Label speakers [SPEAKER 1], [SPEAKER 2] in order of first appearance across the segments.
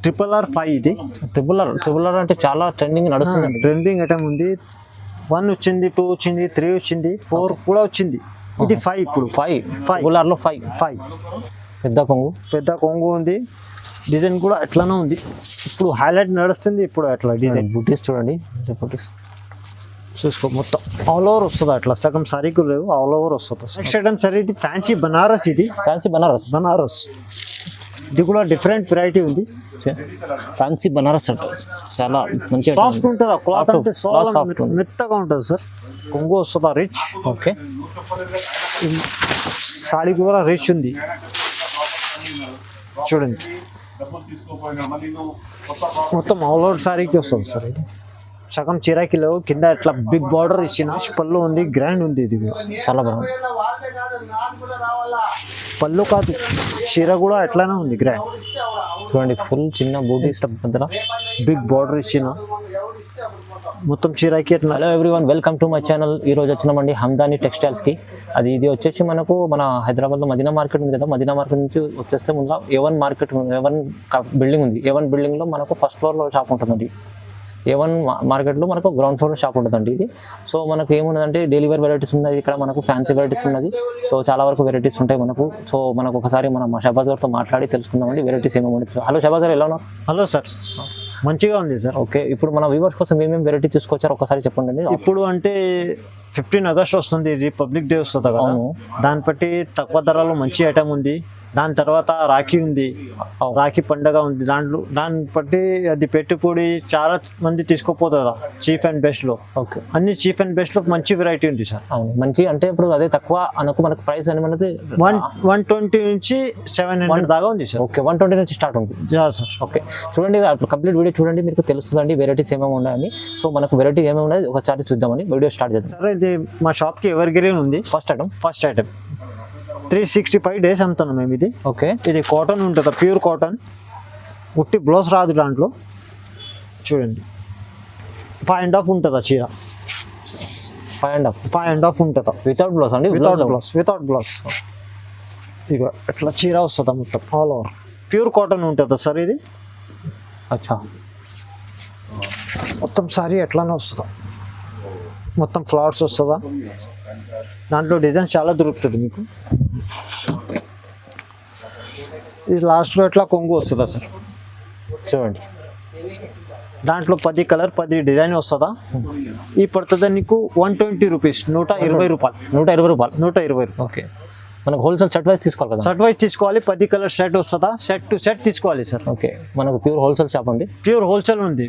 [SPEAKER 1] RR5 ఇది.
[SPEAKER 2] Triple R అంటే చాలా ట్రెండింగ్ నడుస్తుంది.
[SPEAKER 1] ట్రెండింగ్ ఐటమ్ ఉంది. 1 వచ్చింది, 2 వచ్చింది, 3 వచ్చింది, 4 కూడా వచ్చింది. ఇది 5 ఇప్పుడు.
[SPEAKER 2] 5 ట్రిపుల్ ఆర్లో 5 పెద్ద కొంగు
[SPEAKER 1] ఉంది. డిజైన్ కూడా ఎట్లానే ఉంది. ఇప్పుడు హైలైట్ నడుస్తుంది. ఇప్పుడు అట్లా డిజైన్
[SPEAKER 2] బూటీస్ చూడండి. బూటీస్
[SPEAKER 1] చూసుకో, మొత్తం ఆల్ ఓవర్ వస్తుంది. అట్లా సగం సారీకు లేవు, ఆల్ ఓవర్ వస్తుంది. నెక్స్ట్ ఐటమ్ సరే, ఇది ఫ్యాన్సీ బనారస్. ఇది
[SPEAKER 2] ఫ్యాన్సీ బనారస్
[SPEAKER 1] ఇది కూడా డిఫరెంట్ వెరైటీ ఉంది.
[SPEAKER 2] ఫ్యాన్సీ బనారస్ అంటే చాలా మంచి
[SPEAKER 1] సాఫ్ట్ ఉంటుంది. క్లాత్ అంటే సాఫ్ట్ మెత్తగా ఉంటుంది సార్. కొంగు వస్తుందా రిచ్.
[SPEAKER 2] ఓకే,
[SPEAKER 1] సారీ కూడా రిచ్ ఉంది. చూడండి, మొత్తం ఆల్ ఓవర్ సారీకి వస్తుంది సార్. ఇది సగం చీరాకి లేవు, కింద ఇట్లా బిగ్ బార్డర్ ఇచ్చిన పళ్ళు ఉంది. గ్రాండ్ ఉంది. ఇది
[SPEAKER 2] చాలా బాగుంది.
[SPEAKER 1] పళ్ళు కాదు, చీర కూడా ఎట్లానే ఉంది గ్రాండ్.
[SPEAKER 2] చూడండి, ఫుల్ చిన్న బూటీస్ మధ్యలో
[SPEAKER 1] బిగ్ బార్డర్ ఇచ్చిన మొత్తం చీరాకి ఎట్లా.
[SPEAKER 2] Hello everyone, welcome to my channel. ఈ రోజు వచ్చినామండి హందాని టెక్స్టైల్స్కి. ఇది వచ్చేసి మనకు మన హైదరాబాద్లో మదీనా మార్కెట్ ఉంది కదా. మదీనా మార్కెట్ నుంచి వచ్చేస్తే ముందు A1 మార్కెట్, A1 బిల్డింగ్ ఉంది. A1 బిల్డింగ్లో మనకు ఫస్ట్ ఫ్లోర్లో షాప్ ఉంటుందండి. A1 మార్కెట్లో మనకు గ్రౌండ్ ఫ్లోర్ షాప్ ఉంటుందండి ఇది. సో మనకు ఏమున్నదంటే డైలీ వేర్ వెరైటీస్ ఉన్నాయి ఇక్కడ, మనకు ఫ్యాన్సీ వెరైటీస్ ఉన్నది. సో చాలా వరకు వెరైటీస్ ఉంటాయి మనకు. సో మనకు ఒకసారి మనం షహబాజ్ గారితో మాట్లాడి తెలుసుకుందామండి వెరైటీస్ ఏమేమి. హలో షహబాజ్ గారు, ఎలా ఉన్నారు?
[SPEAKER 1] హలో సార్, మంచిగా ఉంది సార్.
[SPEAKER 2] ఓకే, ఇప్పుడు మన వ్యూవర్స్ కోసం ఏమేమి వెరైటీ తీసుకొచ్చారు ఒకసారి చెప్పండి.
[SPEAKER 1] ఇప్పుడు అంటే 15 ఆగస్ట్ వస్తుంది, రిపబ్లిక్ డే వస్తుంది కదా. దాన్ని బట్టి తక్కువ ధరలో మంచి ఐటమ్ ఉంది. దాని తర్వాత రాఖీ ఉంది, రాఖీ పండగ ఉంది. దాన్ని బట్టి అది పెట్టుబడి చాలా మంది తీసుకోపోతారా చీఫ్ అండ్ బెస్ట్ లో.
[SPEAKER 2] ఓకే,
[SPEAKER 1] అన్ని చీఫ్ అండ్ బెస్ట్ లో మంచి వెరైటీ ఉంది సార్.
[SPEAKER 2] అవును, మంచి అంటే ఇప్పుడు అదే తక్కువ అనుకో మనకు ప్రైస్ అనేది
[SPEAKER 1] 120 నుంచి 700 దాకా ఉంది సార్.
[SPEAKER 2] ఓకే, 120 నుంచి స్టార్ట్ ఉంది
[SPEAKER 1] సార్.
[SPEAKER 2] ఓకే, చూడండి కంప్లీట్ వీడియో చూడండి, మీకు తెలుస్తుందండి వెరైటీస్ ఏమేమి ఉన్నాయని. సో మనకు వెరైటీ ఏమేమి ఉన్నాయి ఒకసారి చూద్దామని వీడియో స్టార్ట్ చేద్దాం.
[SPEAKER 1] సార్, ఇది మా షాప్ కి ఎవర్ గ్రీన్ ఉంది. ఫస్ట్ ఐటమ్ 365 డేస్ అమ్ముతున్నాం మేము ఇది.
[SPEAKER 2] ఓకే,
[SPEAKER 1] ఇది కాటన్ ఉంటుంది, ప్యూర్ కాటన్. ఉట్టి బ్లౌజ్ రాదు దాంట్లో. చూడండి, 5.5 ఉంటుందా చీర. 5.5 ఉంటుందా
[SPEAKER 2] వితౌట్ బ్లౌజ్ అండి.
[SPEAKER 1] వితౌట్ బ్లౌజ్ ఇక ఎట్లా చీర వస్తుందా మొత్తం ఆల్ ఓవర్. ప్యూర్ కాటన్ ఉంటుందా సార్ ఇది.
[SPEAKER 2] అచ్చా,
[SPEAKER 1] మొత్తం సారీ ఎట్లానే వస్తుందా, మొత్తం ఫ్లవర్స్ వస్తుందా. దాంట్లో డిజైన్స్ చాలా దొరుకుతుంది మీకు. ఇది లాస్ట్లో ఎట్లా కొంగు వస్తుందా సార్.
[SPEAKER 2] చూడండి,
[SPEAKER 1] దాంట్లో 10 కలర్ 10 డిజైన్ వస్తుందా. ఈ పడుతుంది నీకు 120 రూపీస్, 120 రూపాయలు.
[SPEAKER 2] ఓకే, మనకు హోల్సేల్ సెట్ వైజ్ తీసుకోవాలి కదా.
[SPEAKER 1] సెట్ వైజ్ తీసుకోవాలి. 10 కలర్ సెట్ వస్తుందా, సెట్ టు సెట్ తీసుకోవాలి సార్.
[SPEAKER 2] ఓకే, మనకు ప్యూర్ హోల్సేల్ షాప్ అండి.
[SPEAKER 1] ప్యూర్ హోల్సేల్ ఉంది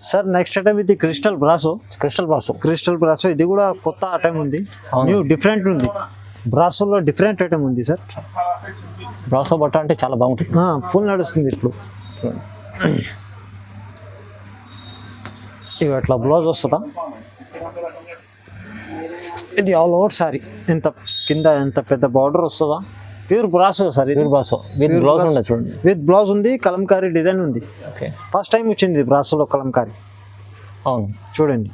[SPEAKER 1] సార్. నెక్స్ట్ ఐటమ్ ఇది క్రిస్టల్ బ్రాసో. ఇది కూడా కొత్త ఐటమ్ ఉంది, న్యూ డిఫరెంట్ ఉంది. బ్రాసోలో డిఫరెంట్ ఐటమ్ ఉంది సార్.
[SPEAKER 2] బ్రాసో బట్ట అంటే చాలా బాగుంటుంది,
[SPEAKER 1] ఫుల్ నడుస్తుంది ఇప్పుడు. ఇవి అట్లా బ్లౌజ్ వస్తుందా. ఇది ఆల్ ఓవర్ సారీ. ఎంత కింద ఎంత పెద్ద బార్డర్ వస్తుందా. Pure brasso sir.
[SPEAKER 2] Brasso with blouse ఉంది. చూడండి,
[SPEAKER 1] విత్ బ్లౌజ్ ఉంది, కలంకారీ డిజైన్ ఉంది.
[SPEAKER 2] ఓకే,
[SPEAKER 1] ఫస్ట్ టైం వచ్చింది బ్రాసోలో కలంకారీ.
[SPEAKER 2] అవును,
[SPEAKER 1] చూడండి.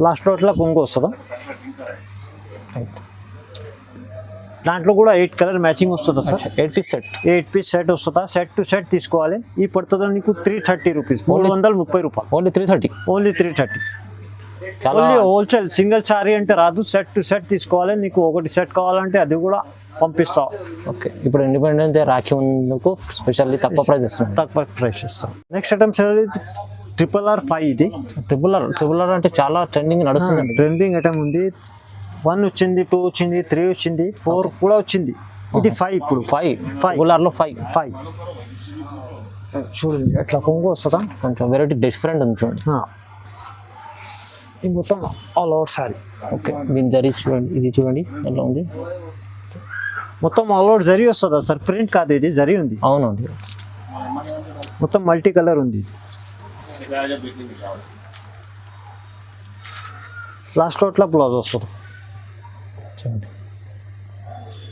[SPEAKER 1] లాస్ట్లో ఇట్లా కొంగు వస్తుందా. దాంట్లో కూడా 8 కలర్ మ్యాచింగ్ వస్తుందా సార్. 8 పీస్ సెట్ వస్తుందా. సెట్ టు సెట్ తీసుకోవాలి. ఈ పడుతుందా నీకు 330 రూపీస్, 330 రూపాయలు.
[SPEAKER 2] Only 330.
[SPEAKER 1] Only wholesale. Single sorry అంటే రాదు, సెట్ టు సెట్ తీసుకోవాలి. నీకు ఒకటి సెట్ కావాలంటే అది కూడా పంపిస్తాం.
[SPEAKER 2] ఓకే, ఇప్పుడు ఇండిపెండెన్స్ డే రాఖీ ఉన్నందుకు స్పెషల్లీ తక్కువ ప్రైస్
[SPEAKER 1] ఇస్తాం. నెక్స్ట్ ఐటమ్ సార్, RR5 ఇది.
[SPEAKER 2] ట్రిపుల్ ఆర్ అంటే చాలా ట్రెండింగ్ నడుస్తుంది.
[SPEAKER 1] ట్రెండింగ్ ఐటమ్ ఉంది. 1 వచ్చింది, 2 వచ్చింది, 3 వచ్చింది, 4 కూడా వచ్చింది. ఇది 5 ఇప్పుడు.
[SPEAKER 2] 5
[SPEAKER 1] చూడండి, ఎట్లా కొంగు వస్తుందా.
[SPEAKER 2] కొంచెం వెరైటీ డిఫరెంట్ ఉంది చూడండి.
[SPEAKER 1] ఇది మొత్తం ఆల్ ఓవర్ సారీ.
[SPEAKER 2] ఓకే, దీని జరీ చూడండి, ఇది చూడండి ఎలా ఉంది.
[SPEAKER 1] మొత్తం ఆల్ ఓవర్ జరీ వస్తుందా సార్. ప్రింట్ కాదు, ఇది జరీ ఉంది.
[SPEAKER 2] అవునండి,
[SPEAKER 1] మొత్తం మల్టీ కలర్ ఉంది. లాస్ట్ అట్లా బ్లౌజ్ వస్తుంది.
[SPEAKER 2] చూడండి,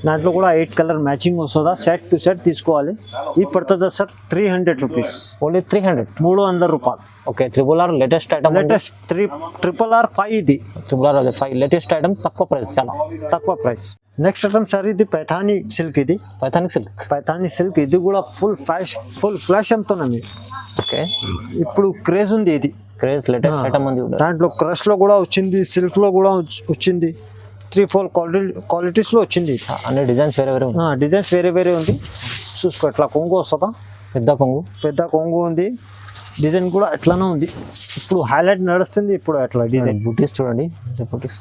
[SPEAKER 1] దాంట్లో కూడా 8 కలర్ మ్యాచింగ్ వస్తుందా. సెట్ టు సెట్ తీసుకోవాలి. ఈ పడుతుందా సార్ 300 రూపీస్.
[SPEAKER 2] ఓన్లీ
[SPEAKER 1] 300 రూపాయలు.
[SPEAKER 2] Okay, RR latest item.
[SPEAKER 1] RR5 ఇది.
[SPEAKER 2] RR 5 లేటెస్ట్ ఐటమ్, తక్కువ ప్రైస్, చాలా
[SPEAKER 1] తక్కువ ప్రైస్. నెక్స్ట్ ఐటమ్ సార్ ఇది పైథానీ సిల్క్, ఇది
[SPEAKER 2] పైథానిక్ సిల్క్.
[SPEAKER 1] పైథానీ సిల్క్, ఇది కూడా ఫుల్ ఫ్లాష్ అమ్ముతున్నాం ఇది.
[SPEAKER 2] ఓకే,
[SPEAKER 1] ఇప్పుడు క్రేజ్ ఉంది ఇది.
[SPEAKER 2] క్రేజ్ లేటెస్ట్ ఐటమ్ ఉంది కూడా.
[SPEAKER 1] దాంట్లో క్రష్ లో కూడా వచ్చింది, సిల్క్ లో కూడా వచ్చింది, 3-4 క్వాలిటీస్ లో వచ్చింది.
[SPEAKER 2] అన్ని డిజైన్స్ వేరే వేరే ఉంది.
[SPEAKER 1] డిజైన్స్ వేరే వేరే ఉంది. చూసుకో, ఇట్లా కొంగు వస్తుందా,
[SPEAKER 2] పెద్ద కొంగు.
[SPEAKER 1] పెద్ద కొంగు ఉంది. డిజైన్ కూడా ఎట్లానే ఉంది. ఇప్పుడు హైలైట్ నడుస్తుంది ఇప్పుడు అట్లా డిజైన్.
[SPEAKER 2] బుటీస్ చూడండి, బుటీస్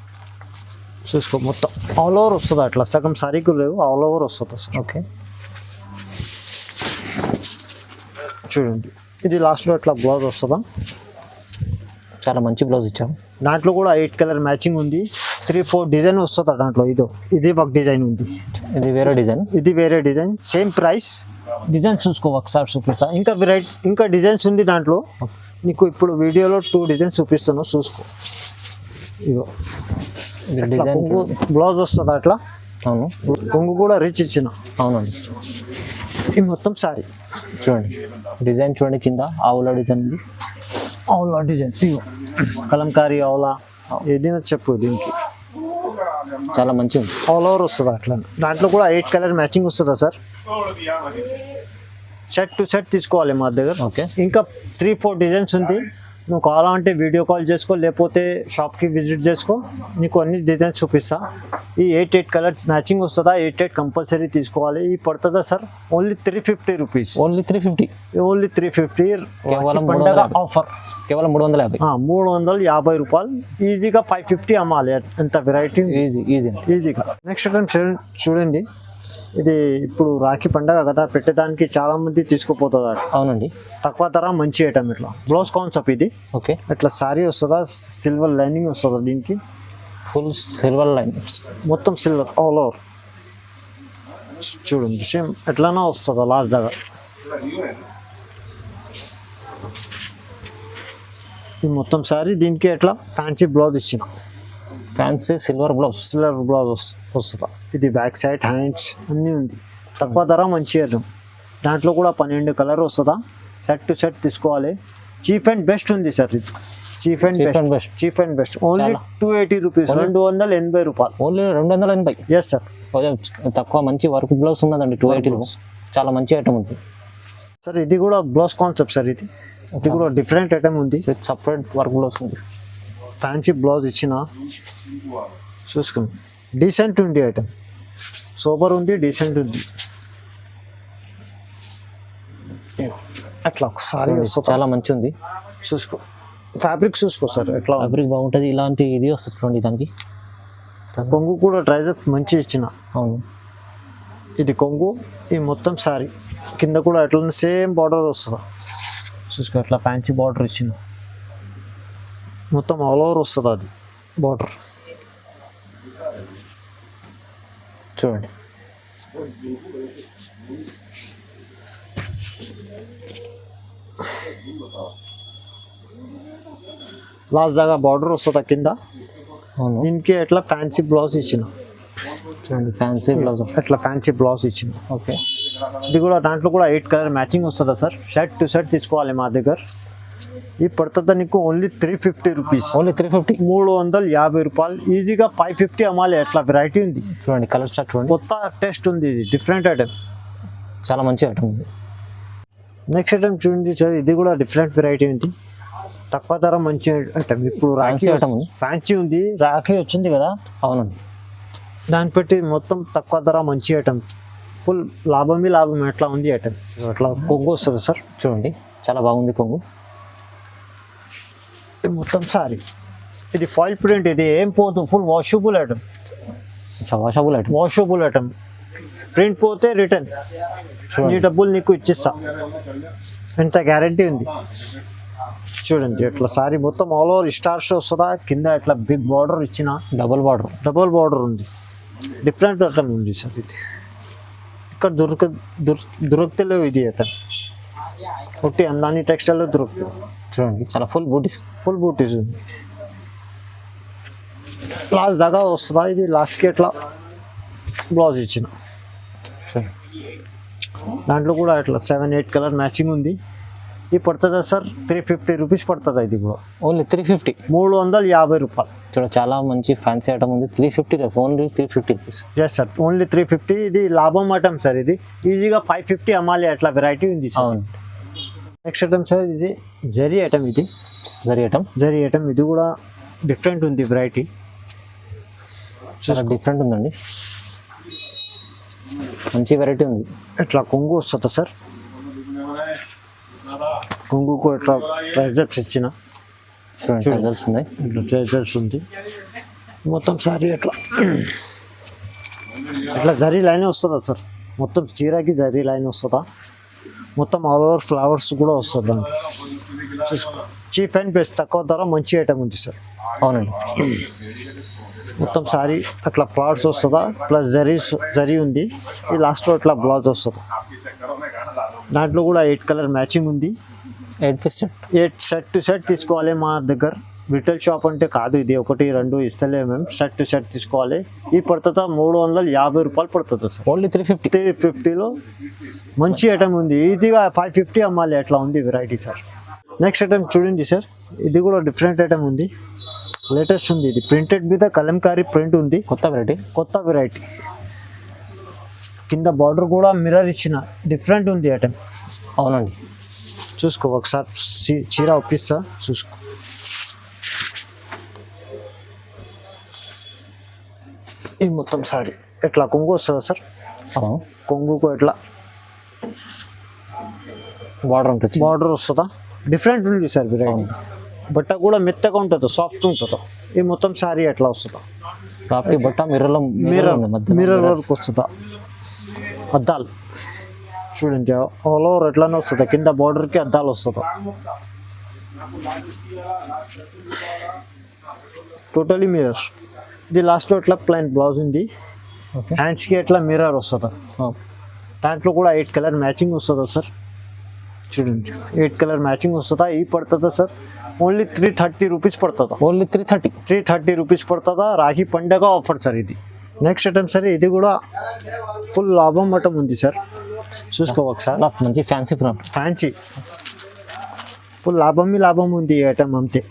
[SPEAKER 1] చూసుకో, మొత్తం ఆల్ ఓవర్ వస్తుంది అట్లా, సగం సారీకు లేవు, ఆల్ ఓవర్ వస్తుంది సార్.
[SPEAKER 2] ఓకే,
[SPEAKER 1] చూడండి ఇది లాస్ట్లో ఇట్లా బ్లౌజ్ వస్తుందా,
[SPEAKER 2] చాలా మంచి బ్లౌజ్ ఇచ్చాము.
[SPEAKER 1] దాంట్లో కూడా 8 కలర్ మ్యాచింగ్ ఉంది, 3-4 డిజైన్ వస్తుందా దాంట్లో. ఇది ఒక డిజైన్ ఉంది,
[SPEAKER 2] ఇది వేరే డిజైన్,
[SPEAKER 1] ఇది వేరే డిజైన్, సేమ్ ప్రైస్. డిజైన్ చూసుకో ఒకసారి చూపిస్తా, ఇంకా వెరైటీ ఇంకా డిజైన్స్ ఉంది దాంట్లో. నీకు ఇప్పుడు వీడియోలో 2 డిజైన్స్ చూపిస్తాను, చూసుకో. ఇగో
[SPEAKER 2] ఇది డిజైన్
[SPEAKER 1] బ్లౌజ్ వస్తుంది అట్లా.
[SPEAKER 2] అవును,
[SPEAKER 1] కొంగు కూడా రిచ్ ఇచ్చిన.
[SPEAKER 2] అవునండి.
[SPEAKER 1] ఈ మొత్తం సారీ
[SPEAKER 2] చూడండి, డిజైన్ చూడండి, కింద ఆవుల డిజైన్ ఉంది.
[SPEAKER 1] ఆవులా డిజైన్, ఇగో కలంకారీ ఆవులా ఏదైనా చెప్పు, దీనికి
[SPEAKER 2] చాలా మంచిగా ఉంది.
[SPEAKER 1] ఆల్ ఓవర్ వస్తుంది అట్లా. దాంట్లో కూడా 8 కలర్ మ్యాచింగ్ వస్తుందా సార్. సెట్ టు సెట్ తీసుకోవాలి మా దగ్గర.
[SPEAKER 2] ఓకే,
[SPEAKER 1] ఇంకా 3-4 డిజైన్స్ ఉంది. నువ్వు కావాలంటే వీడియో కాల్ చేసుకో, లేకపోతే షాప్కి విజిట్ చేసుకో, నీకు అన్ని డిజైన్స్ చూపిస్తా. ఈ 8 కలర్ మ్యాచింగ్ వస్తుందా, 8 కంపల్సరీ తీసుకోవాలి. ఈ పడుతుందా sir, only 350 rupees.
[SPEAKER 2] Only 350,
[SPEAKER 1] only 350.
[SPEAKER 2] కేవలం
[SPEAKER 1] పండగ ఆఫర్,
[SPEAKER 2] కేవలం 350.
[SPEAKER 1] 350 రూపాయలు. ఈజీగా 550 అమ్మాలి, ఎంత వెరైటీ, ఈజీగా. నెక్స్ట్ ఐటమ్ చూడండి, ఇది ఇప్పుడు రాఖీ పండగ కదా, పెట్టడానికి చాలా మంది తీసుకుపోతుంది.
[SPEAKER 2] అవునండి,
[SPEAKER 1] తక్కువ ధర, మంచి ఐటమ్. ఇట్లా బ్లౌజ్ కాన్సెప్ట్ ఇది.
[SPEAKER 2] ఓకే,
[SPEAKER 1] ఇట్లా సారీ వస్తుందా, సిల్వర్ లైనింగ్ వస్తుందా దీనికి,
[SPEAKER 2] ఫుల్ సిల్వర్ లైన్,
[SPEAKER 1] మొత్తం సిల్వర్ ఆల్ ఓవర్. చూడండి సేమ్ ఎట్లానే వస్తుందా లాస్ట్ దగ్గర. ఈ మొత్తం సారీ దీనికి ఎట్లా ఫ్యాన్సీ బ్లౌజ్ ఇచ్చిన,
[SPEAKER 2] ఫ్యాన్సీ సిల్వర్
[SPEAKER 1] బ్లౌజ్ వస్తుందా. ఇది బ్యాక్ సైడ్, హ్యాండ్స్ అన్నీ ఉంది. తక్కువ ధర, మంచి ఐటమ్. దాంట్లో కూడా 12 కలర్ వస్తుందా. సెట్ టు సెట్ తీసుకోవాలి. చీప్ అండ్ బెస్ట్ ఉంది సార్ ఇది. Cheap and best only 280 rupees, 280 రూపాయలు.
[SPEAKER 2] ఓన్లీ 280.
[SPEAKER 1] ఎస్ సార్,
[SPEAKER 2] తక్కువ మంచి వర్క్ బ్లౌజ్ ఉన్నదండి, 280. చాలా మంచి ఐటమ్ ఉంది
[SPEAKER 1] సార్. ఇది కూడా బ్లౌజ్ కాన్సెప్ట్ సార్. ఇది కూడా డిఫరెంట్ ఐటమ్ ఉంది,
[SPEAKER 2] విత్ సపరేట్ వర్క్ బ్లౌజ్ ఉంది.
[SPEAKER 1] ఫ్యాన్సీ బ్లౌజ్ ఇచ్చిన, చూసుకుని డీసెంట్ ఉంది ఐటమ్, సూపర్ ఉంది, డీసెంట్ ఉంది. అట్లా ఒకసారి
[SPEAKER 2] చాలా మంచి ఉంది.
[SPEAKER 1] చూసుకో, ఫ్యాబ్రిక్ చూసుకో సార్, ఎట్లా
[SPEAKER 2] ఫ్యాబ్రిక్ బాగుంటుంది. ఇలాంటి ఇది వస్తుంది చూడండి, దానికి
[SPEAKER 1] కొంగు కూడా ట్రైజర్ మంచి ఇచ్చిన.
[SPEAKER 2] అవును,
[SPEAKER 1] ఇది కొంగు, ఈ మొత్తం సారీ కింద కూడా ఎట్లా సేమ్ బార్డర్ వస్తుంది. చూసుకో, ఎట్లా ఫ్యాన్సీ బార్డర్ ఇచ్చిన, మొత్తం ఆల్ ఓవర్ వస్తుంది అది బార్డర్.
[SPEAKER 2] చూడండి,
[SPEAKER 1] లాస్ట్ దాకా బార్డర్ వస్తుంది కింద.
[SPEAKER 2] అవును,
[SPEAKER 1] దీనికి ఎట్లా ఫ్యాన్సీ బ్లౌజ్ ఇచ్చిన.
[SPEAKER 2] చూడండి, ఫ్యాన్సీ బ్లౌజ్,
[SPEAKER 1] ఎట్లా ఫ్యాన్సీ బ్లౌజ్ ఇచ్చిన.
[SPEAKER 2] ఓకే,
[SPEAKER 1] ఇది కూడా దాంట్లో కూడా 8 కలర్ మ్యాచింగ్ వస్తుందా సార్. సెట్ టు సెట్ తీసుకోవాలి మా దగ్గర. ఈ పడుతుందా నీకు ఓన్లీ 350 రూపీస్.
[SPEAKER 2] ఓన్లీ 350,
[SPEAKER 1] 350 రూపాయలు. ఈజీగా 550 అమ్మాలి, ఎట్లా వెరైటీ ఉంది.
[SPEAKER 2] చూడండి, కలర్ స్టార్ట్ చూడండి,
[SPEAKER 1] కొత్త టేస్ట్ ఉంది, ఇది డిఫరెంట్ ఐటమ్,
[SPEAKER 2] చాలా మంచి ఐటమ్ ఉంది.
[SPEAKER 1] నెక్స్ట్ ఐటమ్ చూడండి సార్, ఇది కూడా డిఫరెంట్ వెరైటీ ఉంది, తక్కువ ధర, మంచి ఐటమ్. ఇప్పుడు రాఖీ
[SPEAKER 2] ఐటమ్ ఉంది,
[SPEAKER 1] ఫ్యాన్సీ ఉంది, రాఖీ వచ్చింది కదా.
[SPEAKER 2] అవునండి,
[SPEAKER 1] దాన్ని పెట్టి మొత్తం తక్కువ ధర, మంచి ఐటమ్, ఫుల్ లాభం ఎట్లా ఉంది ఐటమ్. అట్లా కొంగు వస్తుంది సార్.
[SPEAKER 2] చూడండి, చాలా బాగుంది కొంగు.
[SPEAKER 1] మొత్తం సారీ ఇది ఫాయిల్ ప్రింట్, ఇది ఏం పోదు, full washable item. Washable item, print పోతే రిటర్న్, నీ డబ్బులు నీకు ఇచ్చిస్తా, ఎంత గ్యారంటీ ఉంది. చూడండి, ఇట్లా సారీ మొత్తం ఆల్ ఓవర్ స్టార్స్ వస్తుందా. కింద ఇట్లా బిగ్ బార్డర్ ఇచ్చిన, డబుల్ బార్డర్ ఉంది, డిఫరెంట్ ఐటమ్ ఉంది సార్. ఇది ఇక్కడ దొరుకుతలేవు ఇది ఐటమ్, ఒకటి అందాని టెక్స్టైల్లో దొరుకుతుంది.
[SPEAKER 2] చూడండి, చాలా ఫుల్ బూటీస్
[SPEAKER 1] ఉంది. లాస్ట్ దాకా వస్తుందా. ఇది లాస్ట్కి ఎట్లా బ్లౌజ్ ఇచ్చిన, దాంట్లో కూడా ఇట్లా 7-8 కలర్ మ్యాచింగ్ ఉంది. ఇది పడుతుందా సార్ 350 రూపీస్ పడుతుంది ఇది కూడా
[SPEAKER 2] ఓన్లీ 350.
[SPEAKER 1] 350 రూపాయలు.
[SPEAKER 2] చూడ చాలా మంచి ఫ్యాన్సీ ఐటమ్ ఉంది. 350 only 350 rupees.
[SPEAKER 1] Yes sir only 350. ఇది లాభం ఐటమ్ సార్. ఇది ఈజీగా 550 అమ్మాలి అట్లా వెరైటీ ఉంది సార్.
[SPEAKER 2] అవును.
[SPEAKER 1] నెక్స్ట్ ఐటమ్ సార్ ఇది జరీ ఐటమ్. ఇది
[SPEAKER 2] జరీ ఐటమ్
[SPEAKER 1] ఇది కూడా డిఫరెంట్ ఉంది వెరైటీ.
[SPEAKER 2] చాలా డిఫరెంట్ ఉందండి, మంచి వెరైటీ ఉంది.
[SPEAKER 1] ఇట్లా కొంగు వస్తుందా సార్. కొంగుకు ఇట్లా ట్రెజర్స్ ఇచ్చిన
[SPEAKER 2] రిజల్ట్స్ ఉన్నాయి.
[SPEAKER 1] ఇట్లా ట్రెజర్స్ ఉంది మొత్తం సారీ. ఇట్లా జరీ లైన్ వస్తుందా సార్. మొత్తం చీరకి జరీ లైన్ వస్తుందా. మొత్తం ఆల్ ఓవర్ ఫ్లవర్స్ కూడా వస్తుంది. చీప్ అండ్ బెస్ట్, తక్కువ ధర, మంచి ఐటమ్ ఉంది సార్.
[SPEAKER 2] అవునండి.
[SPEAKER 1] మొత్తం సారీ అట్లా ప్లాట్స్ వస్తుందా, ప్లస్ జరీ ఉంది. ఈ లాస్ట్లో ఇట్లా బ్లౌజ్ వస్తుంది. దాంట్లో కూడా 8 కలర్ మ్యాచింగ్ ఉంది.
[SPEAKER 2] 8 piece set.
[SPEAKER 1] 8 set to set తీసుకోవాలి మా దగ్గర. రిటైల్ షాప్ అంటే కాదు ఇది, 1 2 ఇస్తలేము మేము. సెట్ టు సెట్ తీసుకోవాలి. ఈ పడుతుందా 350 రూపాయలు పడుతుంది సార్.
[SPEAKER 2] ఓన్లీ 350.
[SPEAKER 1] 350లో మంచి ఐటమ్ ఉంది. ఈజీగా 550 అమ్మాలి అట్లా ఉంది వెరైటీ సార్. నెక్స్ట్ ఐటమ్ చూడండి సార్. ఇది కూడా డిఫరెంట్ ఐటమ్ ఉంది, లేటెస్ట్ ఉంది. ఇది ప్రింటెడ్ మీద కలంకారీ ప్రింట్ ఉంది. కొత్త వెరైటీ. కింద బార్డర్ కూడా మిర్రర్ ఇచ్చిన డిఫరెంట్ ఉంది ఐటమ్.
[SPEAKER 2] అవునండి.
[SPEAKER 1] చూసుకో ఒకసారి చీర ఒప్పిస్తా చూసుకో. ఇది మొత్తం సారీ ఎట్లా కొంగు వస్తుందా సార్. కొంగుకు ఎట్లా బార్డర్ వస్తుందా. డిఫరెంట్ ఉంది సార్ వెరైటీ. బట్ట కూడా మెత్తగా ఉంటుందో, సాఫ్ట్ ఉంటుందో. ఈ మొత్తం సారీ ఎట్లా వస్తుందా.
[SPEAKER 2] సాఫ్ట్ బట్ట మిర్రర్
[SPEAKER 1] వర్క్ వస్తుందా. అద్దాలు చూడండి ఆల్ ఓవర్ ఎట్లానే వస్తుందా. కింద బార్డర్కి అద్దాలు వస్తుందా. Totally mirror. ఇది లాస్ట్లో ఎట్లా ప్లైన్ బ్లౌజ్ ఉంది. హ్యాండ్స్కి ఎట్లా మిర్రర్ వస్తుందా. దాంట్లో కూడా 8 కలర్ మ్యాచింగ్ వస్తుందా సార్. చూడండి 8 కలర్ మ్యాచింగ్ వస్తుందా. ఈ పడుతుందా సార్ ఓన్లీ 330 రూపీస్ పడుతుందా.
[SPEAKER 2] ఓన్లీ 330
[SPEAKER 1] రూపీస్ పడుతుందా. రాఖీ పండగ ఆఫర్ సార్ ఇది. నెక్స్ట్ ఐటమ్ సార్ ఇది కూడా ఫుల్ లాభం ఐటమ్ ఉంది సార్. చూసుకో ఒకసారి.
[SPEAKER 2] మంచి
[SPEAKER 1] ఫ్యాన్సీ ఫుల్ లాభం ఉంది ఈ ఐటమ్ అంతే.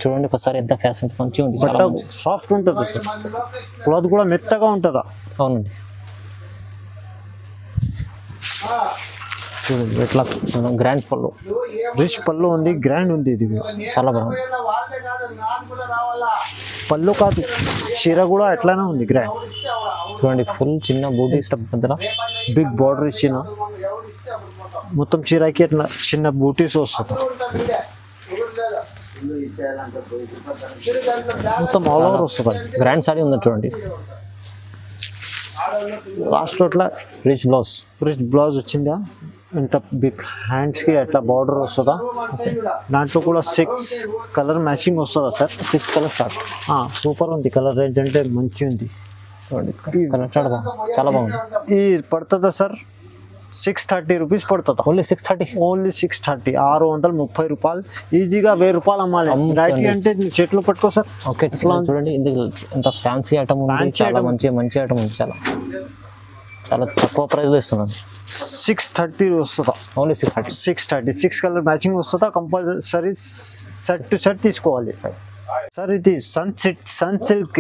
[SPEAKER 2] చూడండి ఒకసారి ఎంత ఫ్యాషన్ మంచిగా ఉంది.
[SPEAKER 1] సాఫ్ట్ ఉంటుంది సార్. క్లాత్ కూడా మెత్తగా ఉంటుందా.
[SPEAKER 2] అవునండి.
[SPEAKER 1] చూడండి ఎట్లా
[SPEAKER 2] గ్రాండ్ పళ్ళు,
[SPEAKER 1] రిచ్ పళ్ళు ఉంది. గ్రాండ్ ఉంది. ఇది
[SPEAKER 2] చాలా బాగుంది.
[SPEAKER 1] పళ్ళు కాదు చీర కూడా ఎట్లానే ఉంది గ్రాండ్.
[SPEAKER 2] చూడండి ఫుల్ చిన్న బూటీస్ మధ్యలో
[SPEAKER 1] బిగ్ బార్డర్ ఇచ్చిన మొత్తం చీరకి అట్లా చిన్న బూటీస్ వస్తుంది. మొత్తం ఆల్ ఓవర్ వస్తుంది.
[SPEAKER 2] గ్రాండ్ సారీ ఉంది చూడండి.
[SPEAKER 1] లాస్ట్ అట్లా
[SPEAKER 2] రిచ్
[SPEAKER 1] బ్లౌజ్ వచ్చిందా. ఇంత బిగ్ హ్యాండ్స్కి అట్లా బార్డర్ వస్తుందా. దాంట్లో కూడా 6 కలర్ మ్యాచింగ్ వస్తుందా సార్.
[SPEAKER 2] 6 colour start.
[SPEAKER 1] సూపర్ ఉంది. కలర్ రేంజ్ అంటే మంచి ఉంది.
[SPEAKER 2] చాలా బాగుంది.
[SPEAKER 1] ఈ పడుతుందా సార్ 630 రూపీస్ పడుతుందా.
[SPEAKER 2] ఓన్లీ 630.
[SPEAKER 1] 630 రూపాయలు. ఈజీగా 1000 రూపాయలు అమ్మాలి. వెరైటీ అంటే చెట్లు పట్టుకో సార్.
[SPEAKER 2] ఓకే చూడండి ఇంత ఫ్యాన్సీ ఐటమ్ ఉంది. చాలా మంచి ఐటమ్ ఉంది. చాలా తక్కువ ప్రైస్లో ఇస్తున్నాను.
[SPEAKER 1] 630 వస్తుందా.
[SPEAKER 2] ఓన్లీ 630.
[SPEAKER 1] 6 కలర్ మ్యాచింగ్ వస్తుందా. కంపల్సరీ సెట్ టు సెట్ తీసుకోవాలి సార్. ఇది సన్ సిల్క్.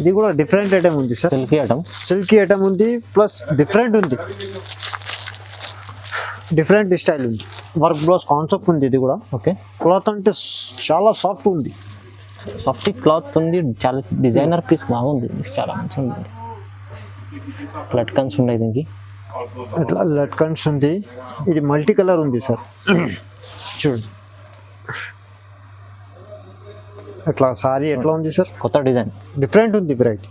[SPEAKER 1] ఇది కూడా డిఫరెంట్ ఐటమ్ ఉంది సార్. సిల్కీ ఐటమ్ ఉంది. ప్లస్ డిఫరెంట్ ఉంది. డిఫరెంట్ స్టైల్ ఉంది. వర్క్ బ్లౌజ్ కాన్సెప్ట్ ఉంది. ఇది కూడా
[SPEAKER 2] ఓకే.
[SPEAKER 1] క్లాత్ అంటే చాలా సాఫ్ట్ ఉంది.
[SPEAKER 2] సాఫ్ట్ క్లాత్ ఉంది. చాలా డిజైనర్ పీస్ బాగుంది. చాలా మంచిగా ఉంది. లట్కన్స్ ఉన్నాయి దీనికి.
[SPEAKER 1] ఇట్లా లట్కన్స్ ఉంది. ఇది మల్టీ కలర్ ఉంది సార్. చూడండి అట్లా సారీ ఎట్లా ఉంది సార్.
[SPEAKER 2] కొత్త డిజైన్
[SPEAKER 1] డిఫరెంట్ ఉంది వెరైటీ.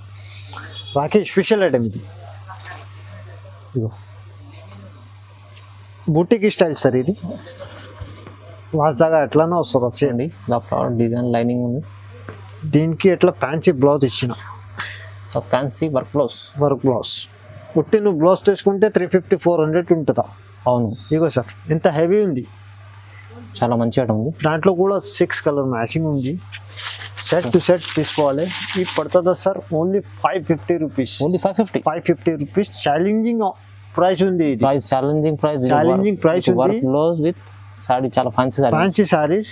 [SPEAKER 1] రాఖీ స్పెషల్ ఐటమ్ ఇది. ఇదిగో బూటీకి స్టైల్ సార్. ఇది వాసాగా ఎట్లానే వస్తుందా సేమ్.
[SPEAKER 2] ఇలా ఫ్లవర్ డిజైన్ లైనింగ్ ఉంది.
[SPEAKER 1] దీనికి ఎట్లా ఫ్యాన్సీ బ్లౌజ్ ఇచ్చిన.
[SPEAKER 2] సో ఫ్యాన్సీ వర్క్
[SPEAKER 1] బ్లౌజ్ ఉట్టి నువ్వు బ్లౌజ్ తీసుకుంటే 350-400 ఉంటుందా.
[SPEAKER 2] అవును.
[SPEAKER 1] ఇగో సార్ ఎంత హెవీ ఉంది.
[SPEAKER 2] చాలా మంచి ఐటమ్ ఉంది.
[SPEAKER 1] దాంట్లో కూడా 6 కలర్ మ్యాచింగ్ ఉంది. సెట్ టు సెట్ తీసుకోవాలి. ఈ పడుతుందా sir only 550 rupees.
[SPEAKER 2] Only 550
[SPEAKER 1] rupees. Challenging price ఉంది ఇది.
[SPEAKER 2] Price challenging price,
[SPEAKER 1] Challenging price ఉంది.
[SPEAKER 2] వర్క్ బ్లౌజ్ విత్ సారీ, చాలా ఫ్యాన్సీ సారీ.
[SPEAKER 1] ఫ్యాన్సీ సారీస్.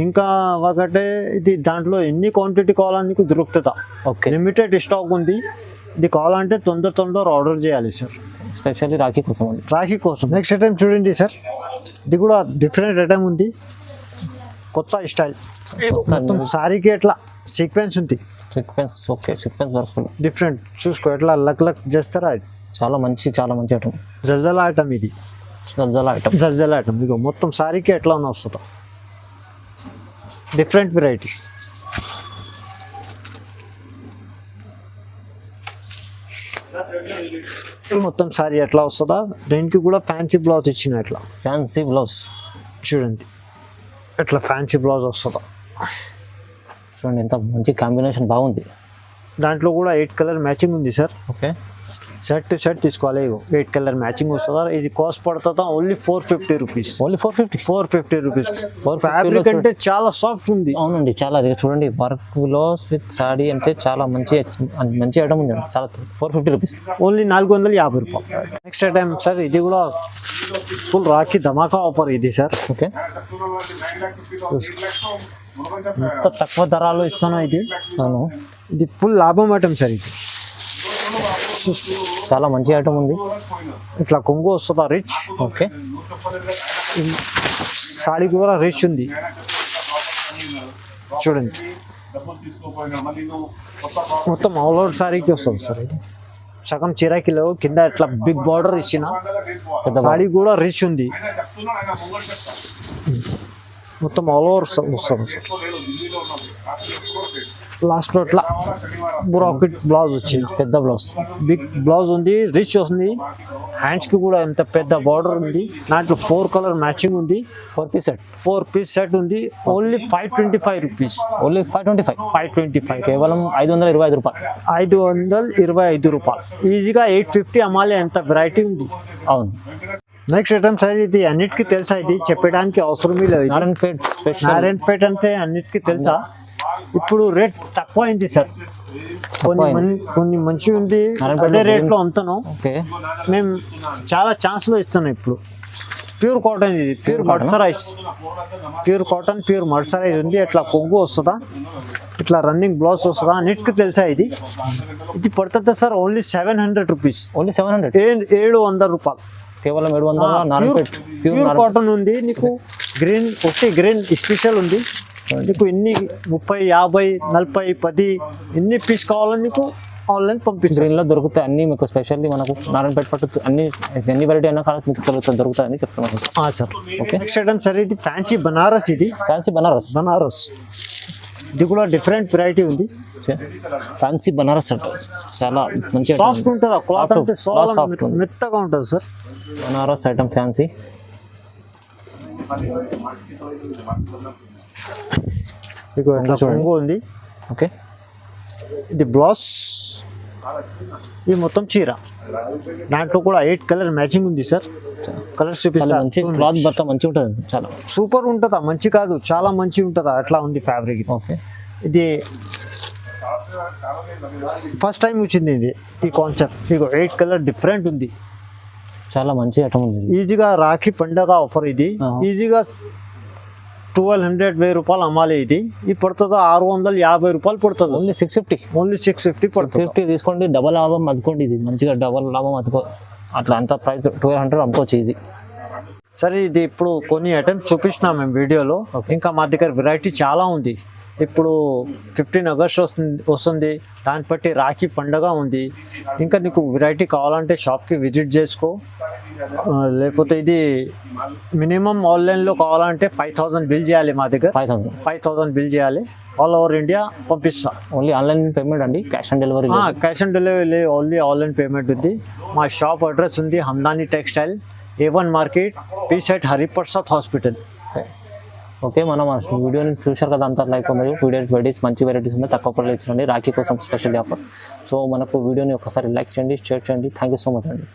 [SPEAKER 1] ఇంకా ఒకటే ఇది దాంట్లో ఎన్ని క్వాంటిటీ కావాలని నీకు దొరుకుతుందా,
[SPEAKER 2] ఓకే.
[SPEAKER 1] లిమిటెడ్ స్టాక్ ఉంది. ఇది కావాలంటే తొందర ఆర్డర్ చేయాలి సార్,
[SPEAKER 2] స్పెషల్లీ రాఖీ కోసం అండి.
[SPEAKER 1] రాఖీ కోసం. నెక్స్ట్ ఐటమ్ చూడండి సార్, ఇది కూడా డిఫరెంట్ ఐటమ్ ఉంది, కొత్త స్టైల్. మొత్తం సారీకి ఎట్లా సీక్వెన్స్ ఉంది,
[SPEAKER 2] sequence, okay. Sequence work
[SPEAKER 1] different. చూసుకో ఎట్లా లక్ చేస్తారా,
[SPEAKER 2] చాలా మంచి ఐటమ్.
[SPEAKER 1] జల్జల ఐటమ్ ఇది,
[SPEAKER 2] ఐటమ్.
[SPEAKER 1] ఐటమ్. ఇగో మొత్తం సారీకి ఎట్లా వస్తుందా, డిఫరెంట్ వెరైటీ. మొత్తం సారీ ఎట్లా వస్తుందా, దీనికి కూడా ఫ్యాన్సీ బ్లౌజ్ ఇచ్చిన ఎట్లా,
[SPEAKER 2] ఫ్యాన్సీ బ్లౌజ్
[SPEAKER 1] చూడండి ఎట్లా ఫ్యాన్సీ బ్లౌజ్ వస్తుందా.
[SPEAKER 2] చూడండి ఎంత మంచి కాంబినేషన్, బాగుంది.
[SPEAKER 1] దాంట్లో కూడా 8 కలర్ మ్యాచింగ్ ఉంది sir.
[SPEAKER 2] Okay.
[SPEAKER 1] Shirt to shirt తీసుకోవాలి, 8 కలర్ మ్యాచింగ్ వస్తుందా. ఇది కాస్ట్ పడుతుందా only 450 rupees.
[SPEAKER 2] Only 450
[SPEAKER 1] rupees. Fabric అంటే చాలా సాఫ్ట్ ఉంది.
[SPEAKER 2] అవునండి, చాలా. అది చూడండి, వర్క్ బ్లౌజ్ విత్ సాడీ అంటే చాలా మంచి ఐటమ్ ఉంది. చాలా 450 రూపీస్,
[SPEAKER 1] ఓన్లీ 450 రూపాయలు. నెక్స్ట్ ఐటమ్ సార్, ఇది కూడా ఫుల్ రాఖీ ధమాకా ఆఫర్ ఇది సార్.
[SPEAKER 2] ఓకే.
[SPEAKER 1] ఎంత తక్కువ ధరలో ఇస్తాను ఇది.
[SPEAKER 2] అవును,
[SPEAKER 1] ఇది ఫుల్ లాభం ఐటమ్ సార్. ఇది
[SPEAKER 2] చాలా మంచి ఐటమ్ ఉంది.
[SPEAKER 1] ఇట్లా కొంగు వస్తుందా రిచ్.
[SPEAKER 2] ఓకే.
[SPEAKER 1] సాడీ కూడా రిచ్ ఉంది, చూడండి. మొత్తం ఆల్ ఓవర్ సారీకి వస్తుంది సార్. ఇది సగం చిరాకిలో కింద ఇట్లా బిగ్ బార్డర్ ఇచ్చిన
[SPEAKER 2] పెద్ద
[SPEAKER 1] సాడీ కూడా రిచ్ ఉంది. మొత్తం ఆల్ ఓవర్ వస్తుంది సార్. లాస్ట్లో ఇట్లా బ్రాకెట్ బ్లౌజ్ వచ్చింది,
[SPEAKER 2] పెద్ద బ్లౌజ్,
[SPEAKER 1] బిగ్ బ్లౌజ్ ఉంది, రిచ్ వస్తుంది. హ్యాండ్స్కి కూడా ఎంత పెద్ద బార్డర్ ఉంది. దాంట్లో 4 కలర్ మ్యాచింగ్ ఉంది. 4 పీస్ సెట్ ఉంది. Only 525 rupees.
[SPEAKER 2] ఓన్లీ 525. కేవలం 525 రూపాయలు.
[SPEAKER 1] 525 రూపాయలు. ఈజీగా 850 అమ్మాలి, ఎంత వెరైటీ ఉంది.
[SPEAKER 2] అవును.
[SPEAKER 1] నెక్స్ట్ ఐటమ్ సార్, ఇది అన్నిటికీ తెలుసా, ఇది చెప్పడానికి అవసరమే లేదు. నారాయణపేట అంటే అన్నిటికీ తెలుసా. ఇప్పుడు రేట్ తక్కువ అయింది సార్, కొన్ని మంచి ఉంది. అదే రేట్లో అమ్ముతాను. మేము చాలా ఛాన్స్లో ఇస్తున్నాం ఇప్పుడు. ప్యూర్ కాటన్ ఇది, ప్యూర్ మర్సరైజ్, ప్యూర్ మర్సరైజ్ ఉంది. ఇట్లా కొంగు వస్తుందా, ఇట్లా రన్నింగ్ బ్లౌజ్ వస్తుందా, అన్నిటికీ తెలుసా. ఇది పడుతుంది సార్ ఓన్లీ 700 రూపీస్.
[SPEAKER 2] ఓన్లీ 700.
[SPEAKER 1] 700 రూపాయలు.
[SPEAKER 2] కేవలం 700.
[SPEAKER 1] ప్యూర్ కాటన్ ఉంది. నీకు గ్రీన్ స్పెషల్ ఉంది. నీకు ఎన్ని 30, 50, 40, 10 ఎన్ని పీస్ కావాలని నీకు ఆన్లైన్ పంపిస్తాను.
[SPEAKER 2] గ్రీన్లో దొరుకుతాయి అన్నీ మీకు. స్పెషల్లీ మనకు నారాయణపేట పట్టు ఎన్ని వెరైటీ అయినా కాదు మీకు దొరుకుతాయని చెప్తున్నాను
[SPEAKER 1] sir. Okay. Next item sir, ఇది ఫ్యాన్సీ బనారస్. ఇది
[SPEAKER 2] ఫ్యాన్సీ బనారస్.
[SPEAKER 1] ఇది కూడా డిఫరెంట్ వెరైటీ ఉంది.
[SPEAKER 2] ఫ్యాన్సీ బనారస్ అంటే చాలా మంచి
[SPEAKER 1] సాఫ్ట్ ఉంటుంది. క్లాత్ అంటే సాఫ్ట్, మెత్తగా ఉంటుంది సార్.
[SPEAKER 2] Banaras item fancy.
[SPEAKER 1] మీకు ఎట్లా కొంగు ఉంది. ఓకే. ఇది బ్లౌజ్, ఇది మొత్తం చీర. దాంట్లో కూడా 8 కలర్ మ్యాచింగ్ ఉంది సార్. కలర్స్ చూపిస్తాను.
[SPEAKER 2] క్లాత్ బట్ట మంచి ఉంటుంది, చాలా
[SPEAKER 1] సూపర్ ఉంటుందా. మంచి కాదు, చాలా మంచి ఉంటుందా, అట్లా ఉంది ఫ్యాబ్రిక్.
[SPEAKER 2] ఓకే.
[SPEAKER 1] ఇది ఫస్ట్ టైం వచ్చింది ఇది, ఈ కాన్సెప్ట్. మీకు 8 కలర్ డిఫరెంట్ ఉంది,
[SPEAKER 2] చాలా మంచి ఐటమ్ ఉంది.
[SPEAKER 1] ఈజీగా రాఖీ పండగ ఆఫర్ ఇది. ఈజీగా 1200 రూపాయలు అమ్మాలి. ఇది పడుతుందా 650 రూపాయలు పడుతుంది.
[SPEAKER 2] ఓన్లీ 650
[SPEAKER 1] పడుతుంది.
[SPEAKER 2] 650 తీసుకోండి, డబల్ లాభం అందుకోండి. ఇది మంచిగా డబల్ లాభం అందుకోవచ్చు. అట్లా అంత ప్రైస్ 1200 అమ్ముకోవచ్చు ఈజీ.
[SPEAKER 1] సరే, ఇది ఇప్పుడు కొన్ని ఐటమ్స్ చూపించినాం మేము వీడియోలో. ఇంకా మా దగ్గర వెరైటీ చాలా ఉంది. ఇప్పుడు 15 ఆగస్ట్ వస్తుంది, దాన్ని బట్టి రాఖీ పండగ ఉంది. ఇంకా నీకు వెరైటీ కావాలంటే షాప్కి విజిట్ చేసుకో. లేకపోతే ఇది మినిమం ఆన్లైన్లో కావాలంటే 5000 బిల్ చేయాలి. మా దగ్గర 5000 బిల్ చేయాలి. ఆల్ ఓవర్ ఇండియా పంపిస్తా.
[SPEAKER 2] ఓన్లీ ఆన్లైన్ పేమెంట్ అండి, cash on delivery?
[SPEAKER 1] Cash on delivery only online payment ఉంది. మా షాప్ అడ్రస్ ఉంది Handani textile, A1 market, P side Hariprasad hospital.
[SPEAKER 2] Okay. మనం వీడియోని చూశారు కదా అంతా. లైక్ మరియు వెరైటీస్ మంచి వెరైటీస్ ఉన్నాయి, తక్కువ ప్రైస్ ఇచ్చండి. రాఖీ కోసం స్పెషల్ ఆఫర్. సో మనకు వీడియోని ఒకసారి లైక్ చేయండి, షేర్ చేయండి. థ్యాంక్ యూ సో మచ్ అండి.